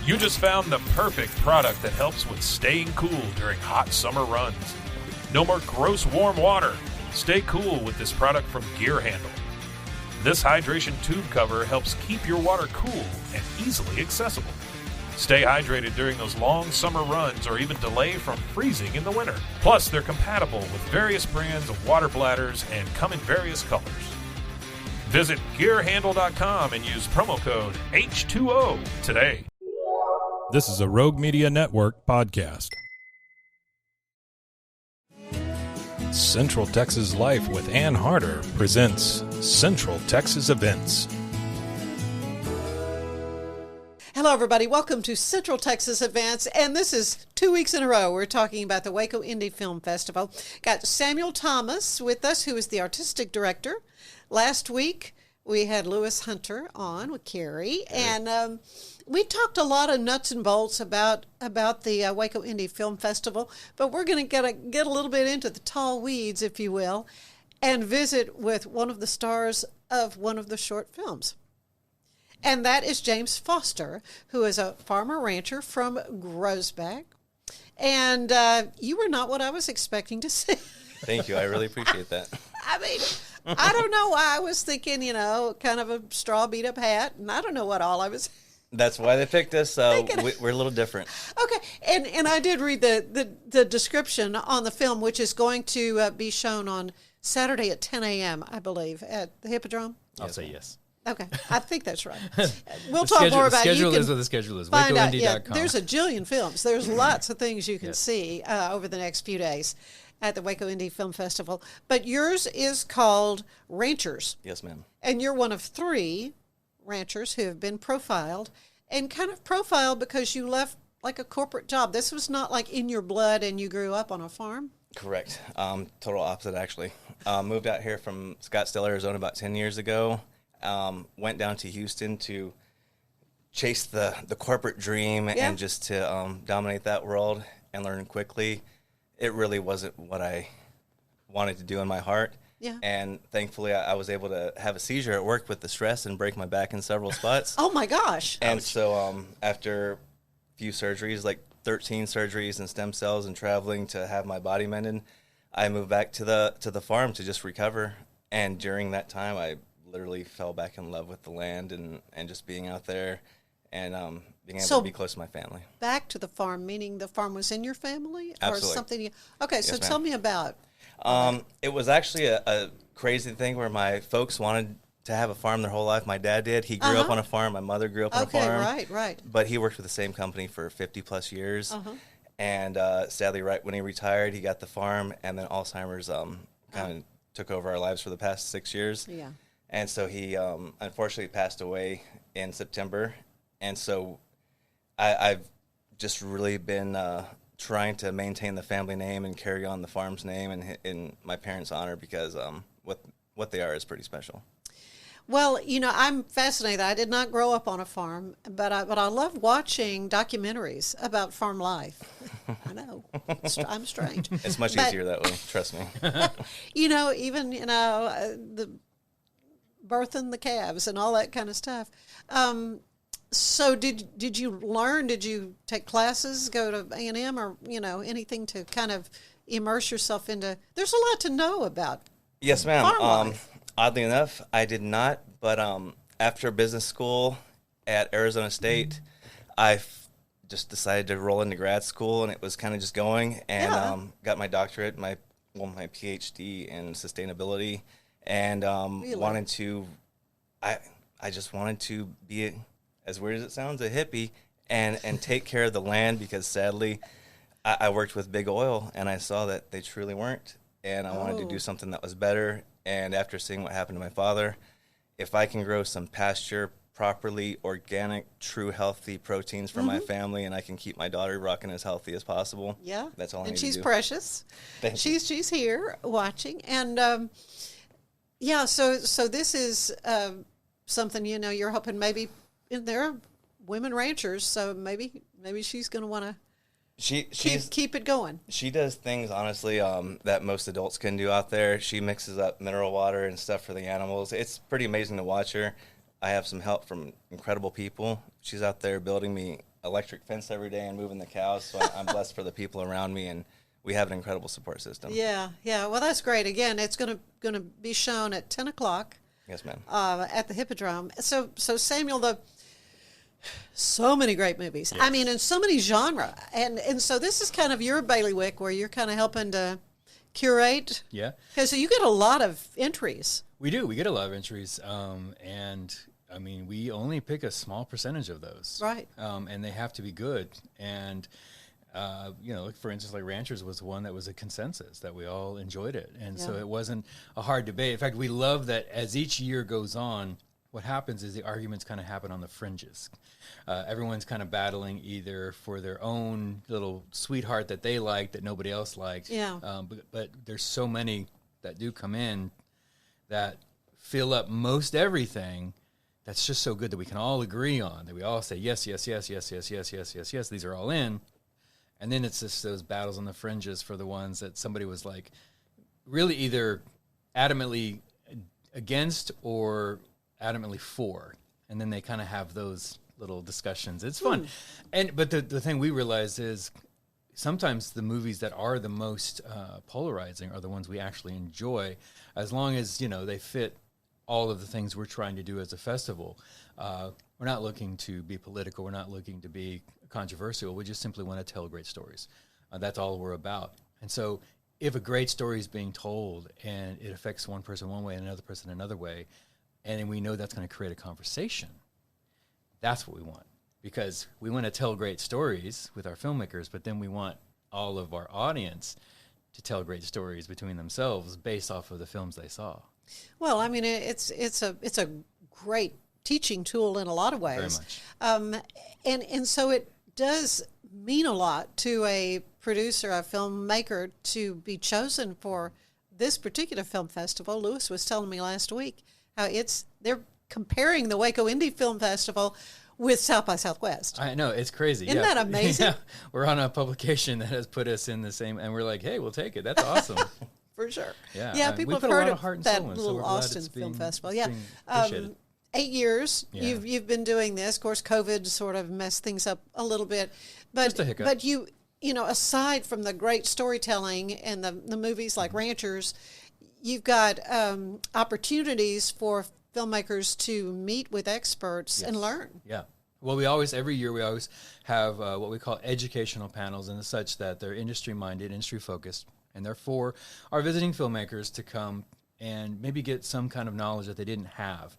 You just found the perfect product that helps with staying cool during hot summer runs. No more gross warm water. Stay cool with this product from Gear Handle. This hydration tube cover helps keep your water cool and easily accessible. Stay hydrated during those long summer runs or even delay from freezing in the winter. Plus, they're compatible with various brands of water bladders and come in various colors. Visit GearHandle.com and use promo code H2O today. This is a Rogue Media Network podcast. Central Texas Life with Ann Harder presents Central Texas Events. Hello, everybody. Welcome to Central Texas Events, and this is 2 weeks in a row. We're talking about the Waco Indie Film Festival. Got Samuel Thomas with us, who is the artistic director. Last week, we had Lewis Hunter on with Carrie, and we talked a lot of nuts and bolts about the Waco Indie Film Festival, but we're going to get a little bit into the tall weeds, if you will, and visit with one of the stars of one of the short films. And that is James Foster, who is a farmer rancher from Groesbeck. And you were not what I was expecting to see. Thank you. I really appreciate that. I mean, I don't know why I was thinking, kind of a straw beat-up hat, and I don't know what all I was. That's why they picked us, so we're a little different. Okay, and I did read the description on the film, which is going to be shown on Saturday at 10 a.m., I believe, at the Hippodrome. I'll say yes. Okay, I think that's right. We'll talk more about it. The schedule is what the schedule is. Find out, WacoIndie.com. there's a jillion films. There's lots of things you can see over the next few days at the Waco Indie Film Festival. But yours is called Ranchers. Yes, ma'am. And you're one of 3 ranchers who have been profiled, and kind of profiled because you left like a corporate job. This was not like in your blood and you grew up on a farm? Correct. Total opposite, actually. Moved out here from Scottsdale, Arizona about 10 years ago. Went down to Houston to chase the corporate dream and just to dominate that world and learn quickly. It really wasn't what I wanted to do in my heart. Yeah. And thankfully, I was able to have a seizure at work with the stress and break my back in several spots. Oh, my gosh. And so after a few surgeries, like 13 surgeries and stem cells and traveling to have my body mended, I moved back to the farm to just recover. And during that time, I literally fell back in love with the land and just being out there and being able to be close to my family. Back to the farm, meaning the farm was in your family? Absolutely. Or something? Okay, so tell me about it was actually a crazy thing where my folks wanted to have a farm their whole life. My dad did. He grew up on a farm. My mother grew up on a farm. Right. But he worked with the same company for 50-plus years. And sadly, right when he retired, he got the farm, and then Alzheimer's kind of took over our lives for the past 6 years. Yeah. And so he unfortunately passed away in September. And so I've just really been trying to maintain the family name and carry on the farm's name in my parents' honor because what they are is pretty special. Well, I'm fascinated. I did not grow up on a farm, but I love watching documentaries about farm life. I know. I'm strange. It's much easier that way, trust me. Even, the birthing the calves and all that kind of stuff. So did you learn? Did you take classes, go to A&M, or anything to kind of immerse yourself into? There's a lot to know about. Yes, ma'am. Farm life. Oddly enough, I did not. But after business school at Arizona State, I just decided to roll into grad school, and it was kind of just going. And got my doctorate, my PhD in sustainability, and wanted to. I just wanted to be, as weird as it sounds, a hippie and take care of the land because sadly I worked with big oil and I saw that they truly weren't, and I wanted to do something that was better. And after seeing what happened to my father, if I can grow some pasture, properly organic, true healthy proteins for my family, and I can keep my daughter rocking as healthy as possible, that's all I need to do. And she's precious. She's here watching. And so this is something, you're hoping maybe there are women ranchers, so maybe she's going to want to keep it going. She does things, honestly, that most adults can do out there. She mixes up mineral water and stuff for the animals. It's pretty amazing to watch her. I have some help from incredible people. She's out there building me electric fence every day and moving the cows, so I'm blessed for the people around me, and we have an incredible support system. Yeah. Well, that's great. Again, it's going to be shown at 10 o'clock. Yes, ma'am. At the Hippodrome. So Samuel, so many great movies. Yes. I mean, in so many genre, and so this is kind of your bailiwick where you're kind of helping to curate. Yeah. Because you get a lot of entries. We do. We get a lot of entries, and I mean, we only pick a small percentage of those, Right. And they have to be good. And like, for instance, like Ranchers was one that was a consensus that we all enjoyed it, and so Yeah. it wasn't a hard debate. In fact, we love that as each year goes on, what happens is the arguments kind of happen on the fringes. Everyone's kind of battling either for their own little sweetheart that they like that nobody else liked. Yeah. But there's so many that do come in that fill up most everything. That's just so good that we can all agree on, that we all say yes, yes, yes, yes, yes, yes, yes, yes, yes. These are all in. And then it's just those battles on the fringes for the ones that somebody was like really either adamantly against or adamantly for. And then they kind of have those little discussions. It's fun. But the thing we realize is sometimes the movies that are the most polarizing are the ones we actually enjoy, as long as, they fit all of the things we're trying to do as a festival. We're not looking to be political. We're not looking to be controversial. We just simply want to tell great stories. That's all we're about. And so if a great story is being told and it affects one person one way and another person another way, and we know that's going to create a conversation, that's what we want. Because we want to tell great stories with our filmmakers, but then we want all of our audience to tell great stories between themselves based off of the films they saw. Well, I mean, it's a great teaching tool in a lot of ways. Very much. And so it does mean a lot to a producer, a filmmaker, to be chosen for this particular film festival. Lewis was telling me last week how they're comparing the Waco Indie Film Festival with South by Southwest. I know, it's crazy. Isn't that amazing? Yeah. We're on a publication that has put us in the same, and we're like, hey, we'll take it. That's awesome. For sure. Yeah, People we have put a heard lot of of heart and that soul in, so little we're glad Austin it's Film being- Festival. it's Yeah. being appreciated. 8 years Yeah. you've been doing this. Of course, COVID sort of messed things up a little bit, but Just a hiccup. But you aside from the great storytelling and the movies like Ranchers, you've got opportunities for filmmakers to meet with experts and learn. Yeah. Well, every year we always have what we call educational panels, and such that they're industry-minded, industry-focused, and they're for our visiting filmmakers to come and maybe get some kind of knowledge that they didn't have.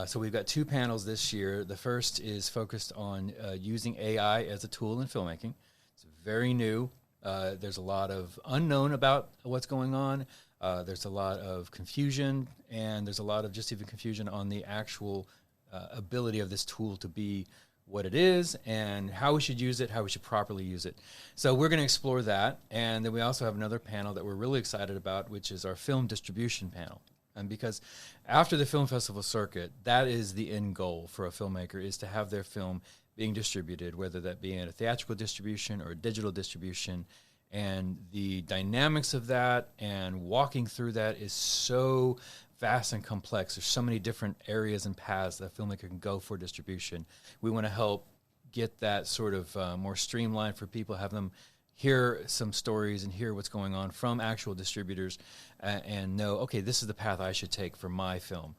So we've got 2 panels this year. The first is focused on using AI as a tool in filmmaking. It's very new. There's a lot of unknown about what's going on. There's a lot of confusion, and there's a lot of just even confusion on the actual ability of this tool to be what it is and how we should use it, how we should properly use it. So we're going to explore that. And then we also have another panel that we're really excited about, which is our film distribution panel. And because after the film festival circuit, that is the end goal for a filmmaker, is to have their film being distributed, whether that be in a theatrical distribution or a digital distribution. And the dynamics of that and walking through that is so vast and complex. There's so many different areas and paths that a filmmaker can go for distribution. We want to help get that sort of more streamlined for people, have them hear some stories and hear what's going on from actual distributors and know, okay, this is the path I should take for my film.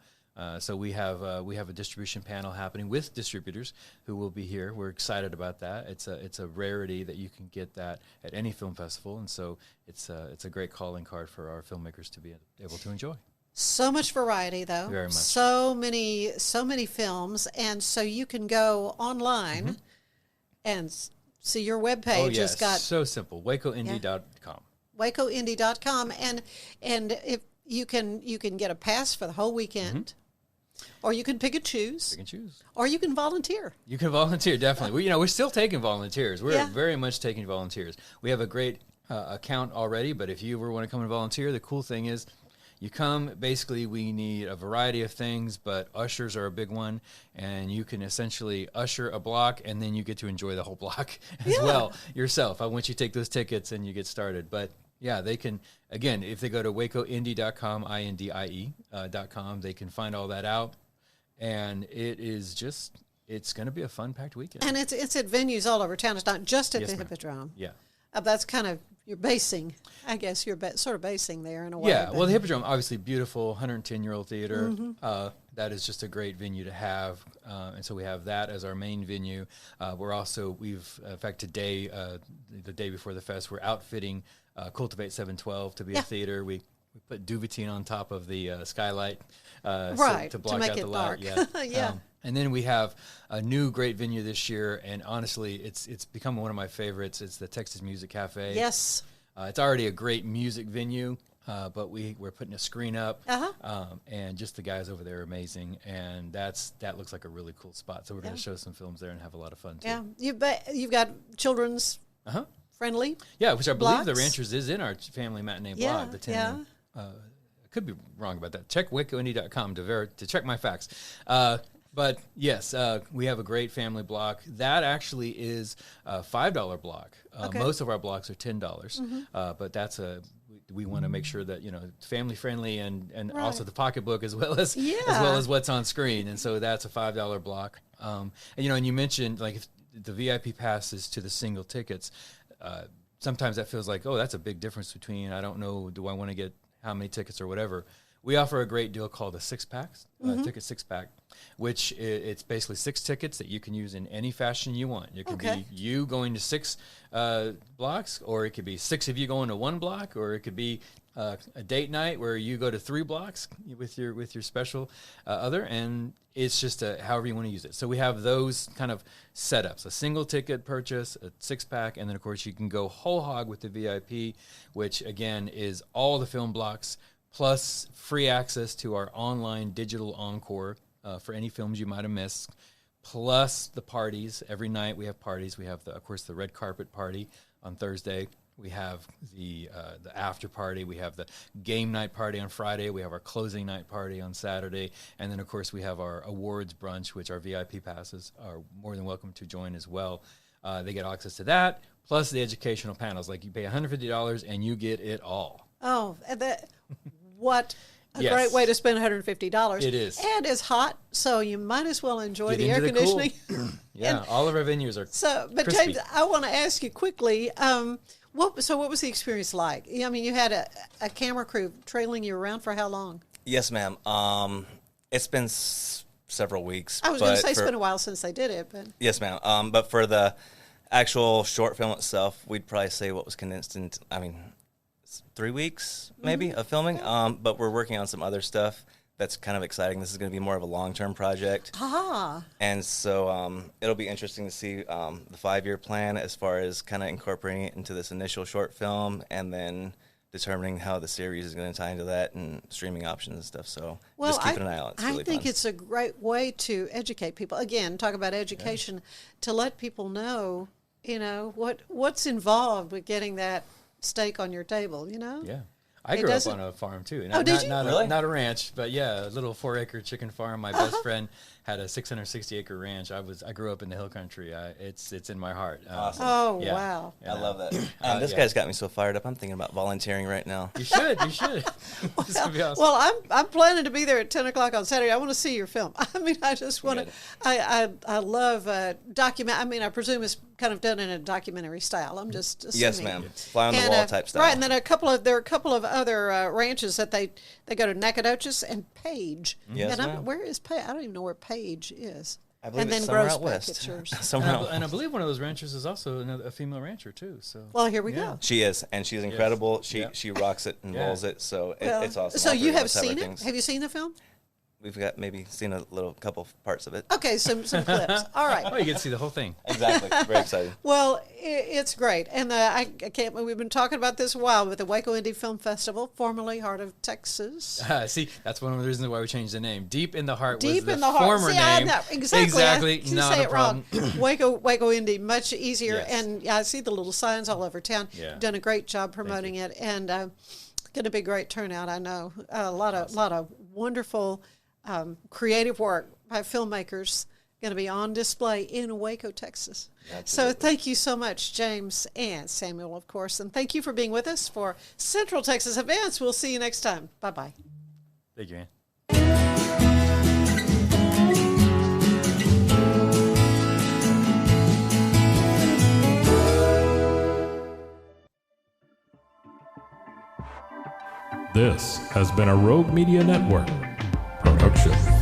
So we have a distribution panel happening with distributors who will be here. We're excited about that. It's a rarity that you can get that at any film festival, and so it's a great calling card for our filmmakers to be able to enjoy. So much variety, though. Very much. So many films, and so you can go online and see your webpage. Oh, yes. Has got So simple. WacoIndie.com. WacoIndie.com, and if you can get a pass for the whole weekend, or you can pick and choose, or you can volunteer. You can volunteer, definitely. We're still taking volunteers. We're Yeah. very much taking volunteers. We have a great account already, but if you ever want to come and volunteer, the cool thing is you come. Basically, we need a variety of things, but ushers are a big one, and you can essentially usher a block, and then you get to enjoy the whole block as well yourself. Once you take those tickets and you get started. But yeah, they can, again, if they go to wacoindie.com, INDIE.com, they can find all that out. And it is just it's going to be a fun-packed weekend. And it's at venues all over town. It's not just at Yes, the ma'am. Hippodrome. Yeah. That's kind of your basing. I guess you're sort of basing there in a way. Yeah, but- well, the Hippodrome, obviously beautiful, 110-year-old theater. Mm-hmm. That is just a great venue to have, and so we have that as our main venue. In fact, today, the day before the fest, we're outfitting Cultivate 712 to be a theater. We put duvetine on top of the skylight to block make out it the dark. light. Yeah. And then we have a new great venue this year, and honestly, it's become one of my favorites. It's the Texas Music Cafe. Yes. It's already a great music venue, but we're putting a screen up, Uh-huh. and just the guys over there are amazing, and that looks like a really cool spot. So we're going to show some films there and have a lot of fun too. Yeah. You've got children's friendly. Yeah, which I believe the blocks? Ranchers is in our family matinee Yeah, blog. The 10. yeah. I could be wrong about that. Check wacoindie.com to check my facts. But yes, we have a great family block. That actually is a $5 block. Okay. Most of our blocks are $10, but we want to make sure that family friendly and also the pocketbook as well as what's on screen. And so that's a $5 block. And you mentioned like if the VIP passes to the single tickets. Sometimes that feels like, oh, that's a big difference between, I don't know, do I want to get how many tickets or whatever. We offer a great deal called a six-pack, ticket six-pack, which it's basically 6 tickets that you can use in any fashion you want. It could be you going to 6 blocks, or it could be 6 of you going to 1 block, or it could be a date night where you go to 3 blocks with your special other, and it's just however you want to use it. So we have those kind of setups: a single ticket purchase, a 6-pack, and then of course you can go whole hog with the VIP, which again is all the film blocks plus free access to our online digital encore for any films you might have missed, plus the parties. Every night we have parties. We have, of course, the red carpet party on Thursday. We have the after party. We have the game night party on Friday. We have our closing night party on Saturday. And then, of course, we have our awards brunch, which our VIP passes are more than welcome to join as well. They get access to that, plus the educational panels. Like you pay $150 and you get it all. Oh, what a great way to spend $150. It is. And it's hot, so you might as well enjoy Get the air into the cool. conditioning. Yeah, all of our venues are But crispy. James, I want to ask you quickly, what was the experience like? I mean, you had a camera crew trailing you around for how long? Yes, ma'am. It's been several weeks. I was going to but say it's been a while since they did it, but Yes, ma'am. But for the actual short film itself, we'd probably say what was condensed into, 3 weeks maybe of filming. But we're working on some other stuff that's kind of exciting. This is going to be more of a long-term project. And so it'll be interesting to see the 5-year plan as far as kind of incorporating it into this initial short film and then determining how the series is going to tie into that and streaming options and stuff. So just keeping an eye out. It's really I think fun. it's a great way to educate people. Again, talk about education, to let people know, what's involved with getting that steak on your table, Yeah. I grew up on a farm too. Did you? Really? Not a ranch, but yeah, a little 4-acre chicken farm. My best friend had a 660-acre ranch. I grew up in the hill country. It's in my heart. Awesome. Oh, Yeah. wow. I love that. This guy's got me so fired up. I'm thinking about volunteering right now. You should. This would be awesome. Well, I'm planning to be there at 10 o'clock on Saturday. I want to see your film. I just want to. I love document. I presume it's kind of done in a documentary style. I'm just assuming. Yes, ma'am. Fly on the wall type style. Right, and then there are a couple of other ranches that they go to Nacogdoches and Page. Yes, and ma'am. where is Page? I don't even know where Page is. I believe and it's then somewhere Gross out west. It's yours. Somewhere out And I believe one of those ranchers is also a female rancher too. So Well, here we go. She is, and she's incredible. Yeah. She rocks it and rolls it, so it's awesome. So All you three of have us our seen it? things. Have you seen the film? We've got maybe seen a couple parts of it. Okay, some clips. All right. you get to see the whole thing. Exactly. Very excited. Well, it's great, and I can't. We've been talking about this a while with the Waco Indie Film Festival, formerly Heart of Texas. See, that's one of the reasons why we changed the name. Deep in the Heart was Deep the in the heart. former See, I name. know. Exactly. Exactly. You Not say a it wrong. problem. Waco Indie, much easier, Yes. and I see the little signs all over town. Yeah. Done a great job promoting it, and going to be a great turnout. I know a lot of wonderful creative work by filmmakers going to be on display in Waco, Texas. So thank you so much, James and Samuel, of course, and thank you for being with us for Central Texas Events. We'll see you next time. Bye-bye. Thank you, Ann. This has been a Rogue Media Network production.